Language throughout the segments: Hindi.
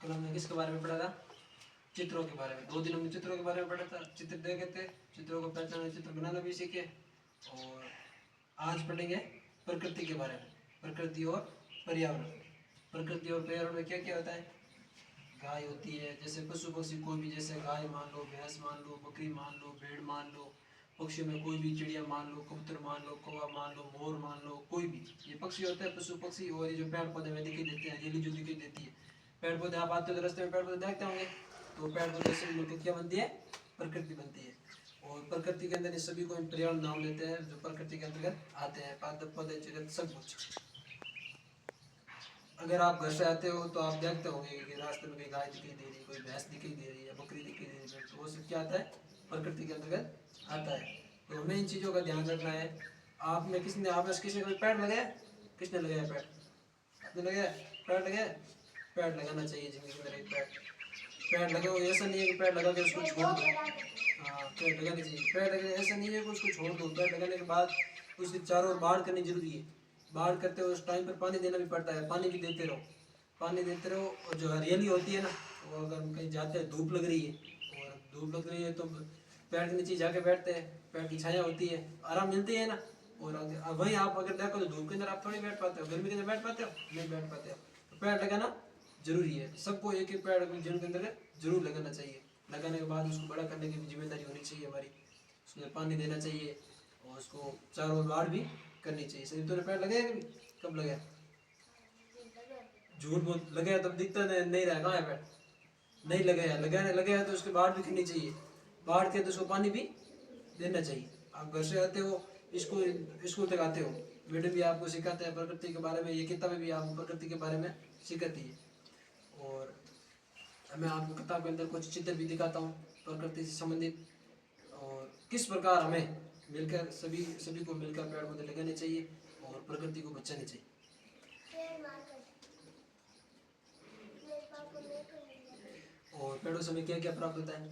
कल हमने किसके बारे में पढ़ा था? चित्रों के बारे में। 2 दिन हमने चित्रों के बारे में पढ़ा था। चित्र देखे थे, चित्रों को पहचाने, चित्र बनाना भी सीखे। और आज पढ़ेंगे प्रकृति के बारे में, प्रकृति और पर्यावरण। प्रकृति और पर्यावरण में क्या क्या होता है? गाय होती है, जैसे पशु पक्षी कोई भी, जैसे गाय मान लो, भैंस मान लो, बकरी मान लो, भेड़ मान लो। पक्षियों में कोई भी, चिड़िया मान लो, कबूतर मान लो, कौवा मान लो, मोर मान लो, कोई भी, ये पक्षी होते हैं, पशु पक्षी। और ये जो पेड़ पौधे में दिखाई देते हैं, हरियाली जो दिखाई देती है, पेड़ पौधे, आप आते हो तो रास्ते में पेड़ पौधे देखते होंगे, तो पेड़ पौधे से मिलकर क्या बनती है? प्रकृति बनती है। और प्रकृति के अंदर ये सभी को हम पर्यावरण नाम लेते हैं, जो प्रकृति के अंतर्गत आते हैं, पादप पौधे, चिड़िया, सब कुछ। अगर आप घर से आते हो तो आप देखते होंगे कि रास्ते में कोई गाय दिखाई दे रही है, कोई भैंस दिखाई दे रही है, बकरी दिखाई दे रही है, तो वो सब क्या आता है? प्रकृति के अंतर्गत आता है। तो हमें इन चीज़ों का ध्यान रखना है। आपने किसी ने कोई पेड़ लगाया? किसने लगाया पेड़? आपने लगाया? पेड़ लगाया? पेड़ लगाना चाहिए जिंदगी के अंदर। एक पेड़ लगे हो, ऐसा नहीं है कि पेड़ लगा के उसको छोड़ दो। हाँ, पेड़ लगाने चाहिए। पेड़ लगे ऐसा नहीं है कि उसको छोड़ दो। पेड़ लगाने के बाद उसके चारों ओर बाढ़ करनी जरूरी है। बाढ़ करते हो उस टाइम पर पानी देना भी पड़ता है, पानी भी देते रहो, पानी देते रहो। और जो हरियाली होती है ना, वो अगर हम कहीं जाते हैं, धूप लग रही है, और धूप लग रही है तो पेड़ के नीचे जाके बैठते हैं, पेड़ की छाया होती है, आराम मिलती है ना। और वहीं आप अगर देखो तो धूप के अंदर आप थोड़ी बैठ पाते हो, गर्मी के अंदर बैठ पाते हो? नहीं बैठ पाते हो। तो पेड़ लगाना जरूरी है। सबको एक एक पेड़ अपने जीवन के अंदर जरूर लगाना चाहिए। लगाने के बाद उसको बड़ा करने की भी जिम्मेदारी होनी चाहिए हमारी। उसमें पानी देना चाहिए और उसको चारों ओर बाढ़ भी करनी चाहिए। सही, तूने पेड़ लगाया कभी? कब लगाया? झूठ बोल, लगाया तब दिखता नहीं रहा, कहाँ है पेड़? नहीं लगाया। लगाने लगाया तो उसके बाढ़ भी करनी चाहिए, बाढ़ के तो उसको पानी भी देना चाहिए। आप घर से आते हो, स्कूल तक आते हो, मैडम भी आपको सिखाते हैं प्रकृति के बारे में, ये किताबें भी आपको प्रकृति के बारे में सिखाती है। और मैं आपको किताब के अंदर कुछ चित्र भी दिखाता हूँ प्रकृति से संबंधित, और किस प्रकार हमें मिलकर सभी को मिलकर पेड़ पौधे लगाने चाहिए और प्रकृति को बचानी चाहिए। और पेड़ों से हमें क्या क्या प्राप्त होता है?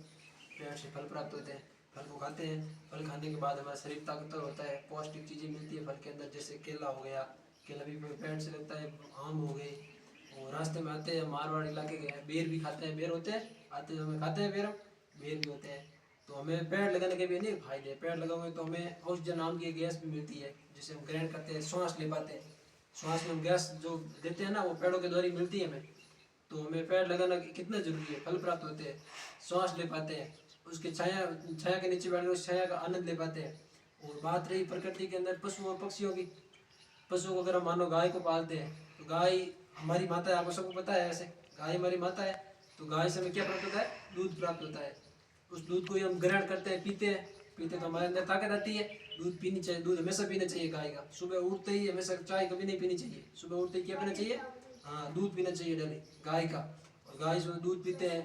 पेड़ से फल प्राप्त होते हैं, फल को खाते हैं, फल खाने के बाद हमारा शरीर ताकतवर होता है, पौष्टिक चीज़ें मिलती है फल के अंदर, जैसे केला हो गया, केला भी पेड़ से लगता है, आम हो गए। और रास्ते में आते हैं, मारवाड़ इलाके के हैं, बेर भी खाते हैं, बेर होते हैं, आते समय खाते हैं बेर, बेर भी होते हैं। तो हमें पेड़ लगाने के भी नहीं फायदे, पेड़ लगाओगे तो हमें ऑक्सीजन नाम की गैस भी मिलती है, जिसे हम ग्रहण करते हैं, श्वास ले पाते हैं। श्वास में हम गैस जो देते हैं ना, वो पेड़ों के द्वारा मिलती है हमें। तो हमें पेड़ लगाना कितना जरूरी है, फल प्राप्त होते हैं, श्वास ले पाते हैं, उसके छाया छाया के नीचे बैठ कर उस छाया का आनंद ले पाते हैं। और बात रही प्रकृति के अंदर पशु और पक्षियों की, पशुओं को अगर हम मानो गाय को पालते हैं, तो गाय हमारी माता है, आपको सबको पता है ऐसे, गाय हमारी माता है। तो गाय से हमें क्या प्राप्त होता है? दूध प्राप्त होता है। उस दूध को ही हम ग्रहण करते हैं, पीते हैं, पीते तो हमारे अंदर ताकत आती है। दूध पीनी चाहिए, दूध हमेशा पीना चाहिए गाय का। सुबह उठते ही हमेशा, चाय कभी नहीं पीनी चाहिए, सुबह उठते ही क्या पीना चाहिए? हाँ, दूध पीना चाहिए डेली गाय का। और गाय से दूध पीते हैं,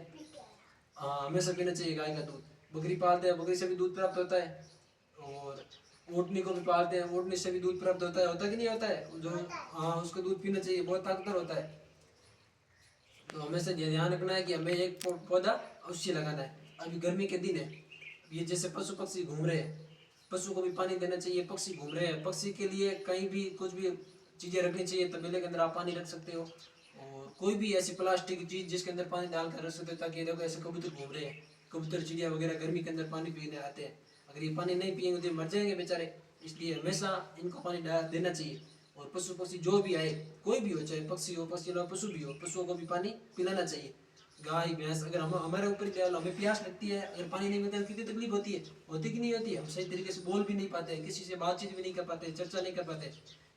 हाँ हमेशा पीना चाहिए गाय का दूध। बकरी पालते हैं, बकरी से भी दूध प्राप्त होता है। और ऊँटनी को भी पालते हैं, ऊँटनी से भी दूध प्राप्त होता कि नहीं होता है? जो, हाँ उसका दूध पीना चाहिए, बहुत ताकतवर होता है। तो हमेशा ध्यान रखना है कि हमें एक पौधा अवश्य लगाना है। अभी गर्मी के दिन है, ये जैसे पशु पक्षी घूम रहे हैं, पशु को भी पानी देना चाहिए। पक्षी घूम रहे हैं, पक्षी के लिए कहीं भी कुछ भी चीज़ें रखनी चाहिए, तबेले के अंदर आप पानी रख सकते हो। और कोई भी ऐसी प्लास्टिक की चीज़ जिसके अंदर पानी डाल कर रख सकते हो, ताकि देखो ऐसे कबूतर घूम रहे हैं, कबूतर चिड़िया वगैरह गर्मी के अंदर पानी पीने आते हैं, अगर ये पानी नहीं पिएंगे तो ये मर जाएंगे बेचारे। इसलिए हमेशा इनको पानी देना चाहिए। और पशु पक्षी जो भी आए, कोई भी हो, चाहे पक्षी हो, पक्षी ना पशु भी हो, पशुओं को भी पानी पिलाना चाहिए। गाय भैंस, अगर हम हमारे ऊपर हमें प्यास लगती है, अगर पानी नहीं मिलता है कितनी तकलीफ होती कि नहीं होती है? हम सही तरीके से बोल भी नहीं पाते, किसी से बातचीत भी नहीं कर पाते, चर्चा नहीं कर पाते।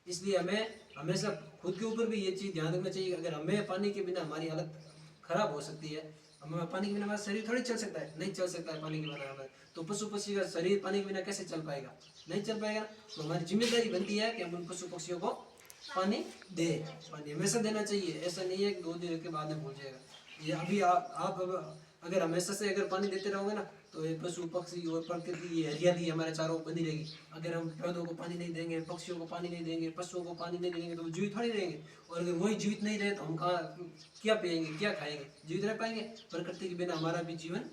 इसलिए हमें हमेशा खुद के ऊपर भी ये चीज़ ध्यान रखना चाहिए। अगर हमें पानी के बिना हमारी हालत खराब हो सकती है, हमें पानी के बिना हमारा शरीर थोड़ी चल सकता है, नहीं चल सकता है पानी के बिना हमें। तो पशु पक्षी का शरीर पानी के बिना कैसे चल पाएगा? नहीं चल पाएगा। तो हमारी जिम्मेदारी बनती है कि हम उन पशु पक्षियों को पानी दे, पानी हमेशा देना चाहिए। ऐसा नहीं है कि 2 दिन के बाद में भूल जाएगा। ये अभी आप अगर हमेशा से अगर पानी देते रहोगे ना, तो ये पशु पक्षी और प्रकृति, ये हरियाली हमारे चारों ओर बनी रहेगी। अगर हम पौधों को पानी नहीं देंगे, पक्षियों को पानी नहीं देंगे, पशुओं को पानी नहीं देंगे, तो वो जीवित थोड़ी रहेंगे। और अगर वही जीवित नहीं रहे तो हम कहाँ, क्या पिएंगे, क्या खाएंगे? जीवित रह पाएंगे? प्रकृति के बिना हमारा भी जीवन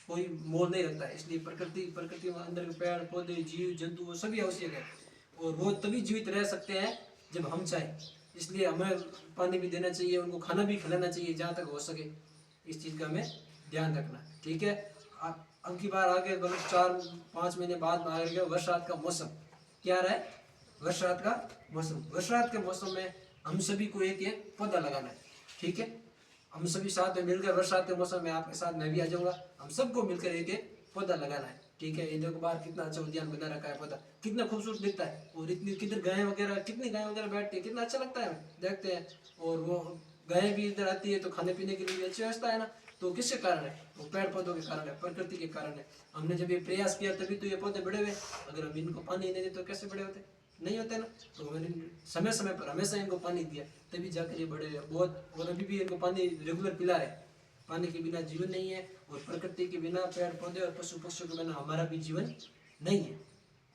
कोई मोल नहीं रखता है। इसलिए प्रकृति में अंदर के पेड़ पौधे, जीव जंतु, वो सभी आवश्यक है। और वो तभी जीवित रह सकते हैं जब हम चाहें। इसलिए हमें पानी भी देना चाहिए, उनको खाना भी खिलाना चाहिए जहाँ तक हो सके। इस चीज़ का हमें ध्यान रखना, ठीक है। अब की बार आगे मतलब 4-5 महीने बाद में आ गया बरसात का मौसम। क्या रहा है? बरसात का मौसम। बरसात के मौसम में हम सभी को एक एक पौधा लगाना है, ठीक है। हम सभी साथ में मिलकर बरसात के मौसम में आपके साथ मैं भी आ जाऊंगा, हम सबको मिलकर एक एक पौधा लगाना है, ठीक है। ये देखो बाहर कितना अच्छा उद्यान बना रखा है, पौधा कितना खूबसूरत दिखता है, और इतनी किधर गाय वगैरह, कितनी गाय वगैरह बैठती है, कितना अच्छा लगता है देखते हैं। और वो गाय भी इधर आती है तो खाने पीने के लिए भी अच्छी व्यवस्था है ना। तो किसके कारण है? वो पेड़ पौधों के कारण है, प्रकृति के कारण है। हमने जब ये प्रयास किया तभी तो ये पौधे बड़े हुए, अगर हम इनको पानी नहीं देते तो कैसे बड़े होते? नहीं होते ना। तो मैंने समय समय पर हमेशा इनको पानी दिया, तभी जाकर ये बड़े हुए बहुत। और अभी भी इनको पानी रेगुलर पिला रहे। पानी के बिना जीवन नहीं है, और प्रकृति के बिना, पेड़ पौधे और पशु पक्षियों के बिना हमारा भी जीवन नहीं है।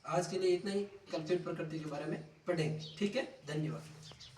आज के लिए इतना ही, कल फिर प्रकृति के बारे में पढ़ेंगे, ठीक है। धन्यवाद।